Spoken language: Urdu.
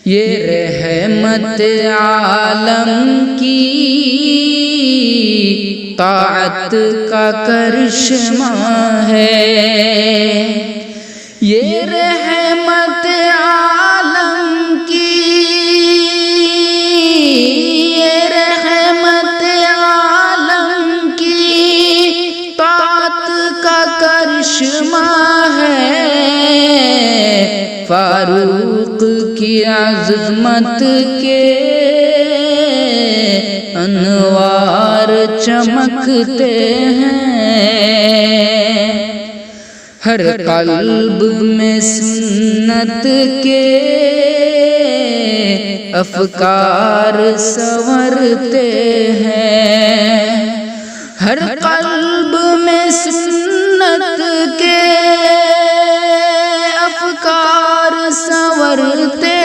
یہ رحمت عالم کی طاعت کا کرشمہ ہے، یہ رحمت عالم کی، یہ رحمت عالم کی طاعت کا کرشمہ ہے، فاروق کی عظمت کے انوار چمکتے ہیں، ہر قلب میں سنت کے افکار سنورتے ہیں، ہر قلب میں سنت